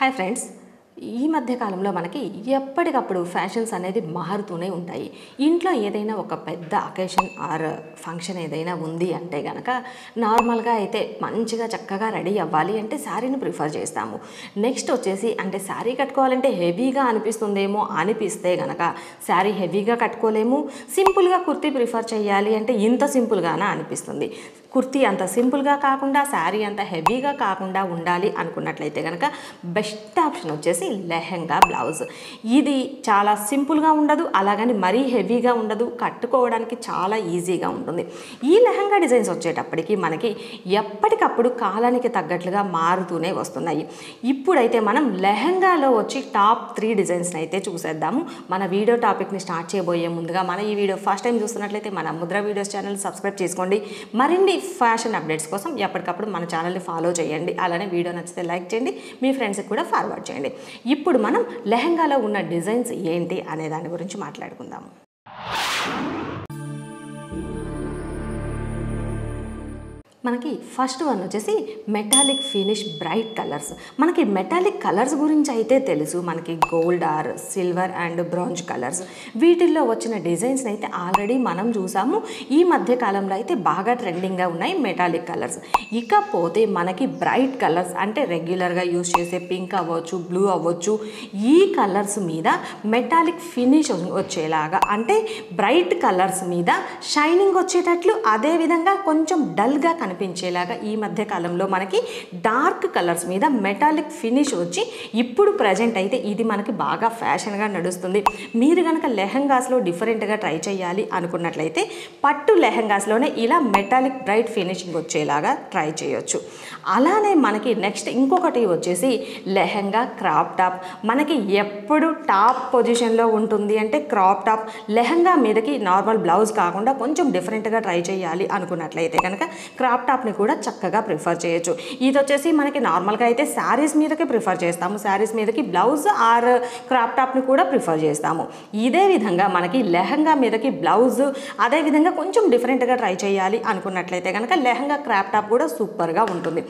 Hi friends, ఈ మధ్య కాలంలో మనకి ఎప్పటికప్పుడు ఫ్యాషన్స్ అనేది మారుతూనే ఉంటాయి. ఇంట్లో ఏదైనా ఒక పెద్ద అకేషన్ ఆర్ ఫంక్షన్ ఏదైనా ఉంది అంటే గనక నార్మల్గా అయితే మంచిగా చక్కగా రెడీ అవ్వాలి అంటే శారీని ప్రిఫర్ చేస్తాము. నెక్స్ట్ వచ్చేసి అంటే శారీ కట్టుకోవాలంటే హెవీగా అనిపిస్తుందేమో అనిపిస్తే గనక శారీ హెవీగా కట్టుకోలేము. సింపుల్గా కుర్తీ ప్రిఫర్ చేయాలి అంటే ఇంత సింపుల్గానే అనిపిస్తుంది. కుర్తీ అంత సింపుల్గా కాకుండా శారీ అంత హెవీగా కాకుండా ఉండాలి అనుకున్నట్లయితే కనుక బెస్ట్ ఆప్షన్ వచ్చేసి లెహెంగా బ్లౌజ్. ఇది చాలా సింపుల్గా ఉండదు, అలాగని మరీ హెవీగా ఉండదు, కట్టుకోవడానికి చాలా ఈజీగా ఉంటుంది. ఈ లెహెంగా డిజైన్స్ వచ్చేటప్పటికి మనకి ఎప్పటికప్పుడు కాలానికి తగ్గట్లుగా మారుతూనే వస్తున్నాయి. ఇప్పుడైతే మనం లెహెంగాలో వచ్చి టాప్ 3 డిజైన్స్ని అయితే చూసేద్దాము. మన వీడియో టాపిక్ని స్టార్ట్ చేయబోయే ముందుగా మన ఈ వీడియో ఫస్ట్ టైం చూస్తున్నట్లయితే మన ముద్ర వీడియోస్ ఛానల్ సబ్స్క్రైబ్ చేసుకోండి. మరిన్ని ఫ్యాషన్ అప్డేట్స్ కోసం ఎప్పటికప్పుడు మన ఛానల్ని ఫాలో చేయండి. అలానే వీడియో నచ్చితే లైక్ చేయండి, మీ ఫ్రెండ్స్కి కూడా ఫార్వర్డ్ చేయండి. ఇప్పుడు మనం లెహెంగాలో ఉన్న డిజైన్స్ ఏంటి అనే దాని గురించి మాట్లాడుకుందాము. మనకి ఫస్ట్ వన్ వచ్చేసి మెటాలిక్ ఫినిష్ బ్రైట్ కలర్స్. మనకి మెటాలిక్ కలర్స్ గురించి అయితే తెలుసు, మనకి gold or silver and bronze colours. వీటిల్లో వచ్చిన డిజైన్స్ని అయితే ఆల్రెడీ మనం చూసాము. ఈ మధ్య కాలంలో అయితే బాగా ట్రెండింగ్గా ఉన్నాయి మెటాలిక్ కలర్స్. ఇకపోతే మనకి బ్రైట్ కలర్స్ అంటే రెగ్యులర్గా యూజ్ చేసే పింక్ అవ్వచ్చు, బ్లూ అవ్వచ్చు, ఈ కలర్స్ మీద మెటాలిక్ ఫినిష్ వచ్చేలాగా అంటే బ్రైట్ కలర్స్ మీద షైనింగ్ వచ్చేటట్లు, అదేవిధంగా కొంచెం డల్గా కనిపించేలాగా ఈ మధ్య కాలంలో మనకి డార్క్ కలర్స్ మీద మెటాలిక్ ఫినిష్ వచ్చి ఇప్పుడు ప్రజెంట్ అయితే ఇది మనకి బాగా ఫ్యాషన్గా నడుస్తుంది. మీరు కనుక లెహెంగాస్లో డిఫరెంట్గా ట్రై చేయాలి అనుకున్నట్లయితే పట్టు లెహెంగాస్లోనే ఇలా మెటాలిక్ బ్రైట్ ఫినిషింగ్ వచ్చేలాగా ట్రై చేయొచ్చు. అలానే మనకి నెక్స్ట్ ఇంకొకటి వచ్చేసి లెహెంగా క్రాప్ టాప్. మనకి ఎప్పుడు టాప్ పొజిషన్లో ఉంటుంది అంటే క్రాప్ టాప్. లెహెంగా మీదకి నార్మల్ బ్లౌజ్ కాకుండా కొంచెం డిఫరెంట్గా ట్రై చేయాలి అనుకున్నట్లయితే కనుక క్రాప్ టాప్ని కూడా చక్కగా ప్రిఫర్ చేయొచ్చు. ఇది వచ్చేసి మనకి నార్మల్గా అయితే శారీస్ మీదకి ప్రిఫర్ చేస్తాము, శారీస్ మీదకి బ్లౌజ్ ఆర్ క్రాప్ టాప్ని కూడా ప్రిఫర్ చేస్తాము. ఇదే విధంగా మనకి లెహంగా మీదకి బ్లౌజ్, అదేవిధంగా కొంచెం డిఫరెంట్గా ట్రై చేయాలి అనుకున్నట్లయితే కనుక లెహంగా క్రాప్ టాప్ కూడా సూపర్గా ఉంటుంది.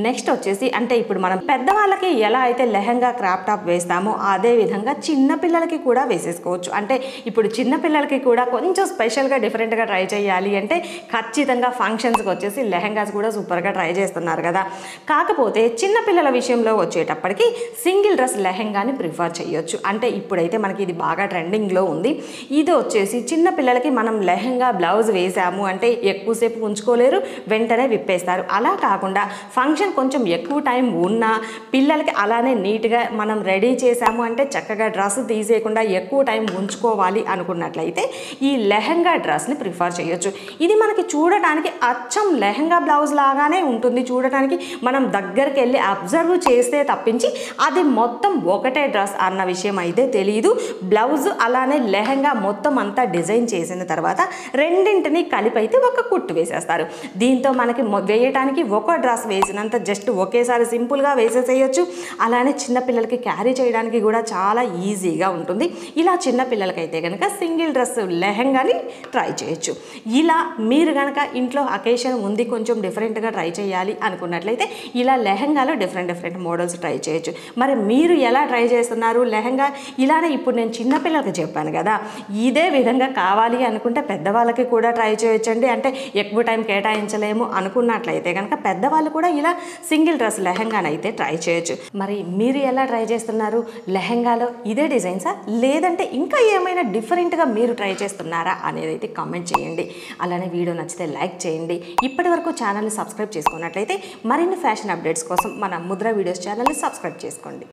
నెక్స్ట్ వచ్చేసి అంటే ఇప్పుడు మనం పెద్దవాళ్ళకి ఎలా అయితే లెహంగా క్రాప్ టాప్ వేస్తామో అదే విధంగా చిన్నపిల్లలకి కూడా వేసేసుకోవచ్చు. అంటే ఇప్పుడు చిన్నపిల్లలకి కూడా కొంచెం స్పెషల్గా డిఫరెంట్గా ట్రై చేయాలి అంటే ఖచ్చితంగా ఫంక్షన్స్కి వచ్చేసి లెహంగాస్ కూడా సూపర్గా ట్రై చేస్తున్నారు కదా. కాకపోతే చిన్నపిల్లల విషయంలో వచ్చేటప్పటికి సింగిల్ డ్రెస్ లెహంగాని ప్రిఫర్ చేయొచ్చు. అంటే ఇప్పుడైతే మనకి ఇది బాగా ట్రెండింగ్లో ఉంది. ఇది వచ్చేసి చిన్నపిల్లలకి మనం లెహంగా బ్లౌజ్ వేసాము అంటే ఎక్కువసేపు ఉంచుకోలేరు, వెంటనే విప్పేస్తారు. అలా కాకుండా ఫంక్షన్ కొంచెం ఎక్కువ టైం ఉన్నా పిల్లలకి అలానే నీట్గా మనం రెడీ చేసాము అంటే చక్కగా డ్రెస్ తీసేయకుండా ఎక్కువ టైం ఉంచుకోవాలి అనుకున్నట్లయితే ఈ లెహంగా డ్రెస్ని ప్రిఫర్ చేయొచ్చు. ఇది మనకి చూడటానికి అచ్చం లెహంగా బ్లౌజ్ లాగానే ఉంటుంది. చూడటానికి మనం దగ్గరికి వెళ్ళి అబ్జర్వ్ చేస్తే తప్పించి అది మొత్తం ఒకటే డ్రెస్ అన్న విషయం అయితే తెలియదు. బ్లౌజ్ అలానే లెహంగా మొత్తం అంతా డిజైన్ చేసిన తర్వాత రెండింటిని కలిపి అయితే ఒక కుట్టు వేసేస్తారు. దీంతో మనకి వేయటానికి ఒక డ్రెస్ వేసినంత జస్ట్ ఒకేసారి సింపుల్గా వేసేసేయచ్చు. అలానే చిన్నపిల్లలకి క్యారీ చేయడానికి కూడా చాలా ఈజీగా ఉంటుంది. ఇలా చిన్నపిల్లలకైతే కనుక సింగిల్ డ్రెస్ లెహంగాని ట్రై చేయొచ్చు. ఇలా మీరు కనుక ఇంట్లో అకేషన్ ఉంది, కొంచెం డిఫరెంట్గా ట్రై చేయాలి అనుకున్నట్లయితే ఇలా లెహంగాలో డిఫరెంట్ మోడల్స్ ట్రై చేయొచ్చు. మరి మీరు ఎలా ట్రై చేస్తున్నారు లెహంగా? ఇలానే ఇప్పుడు నేను చిన్నపిల్లలకి చెప్పాను కదా, ఇదే విధంగా కావాలి అనుకుంటే పెద్దవాళ్ళకి కూడా ట్రై చేయొచ్చండి. అంటే ఎక్కువ టైం కేటాయించలేము అనుకున్నట్లయితే కనుక పెద్దవాళ్ళు కూడా ఇలా సింగిల్ డ్రెస్ లెహంగాని అయితే ట్రై చేయొచ్చు. మరి మీరు ఎలా ట్రై చేస్తున్నారు? లెహంగాలో ఇదే డిజైన్సా, లేదంటే ఇంకా ఏమైనా డిఫరెంట్గా మీరు ట్రై చేస్తున్నారా అనేది అయితే కామెంట్ చేయండి. అలానే వీడియో నచ్చితే లైక్ చేయండి. ఇప్పటి వరకు ఛానల్ని సబ్స్క్రైబ్ చేసుకున్నట్లయితే మరిన్ని ఫ్యాషన్ అప్డేట్స్ కోసం మన ముద్ర వీడియోస్ ఛానల్ని సబ్స్క్రైబ్ చేసుకోండి.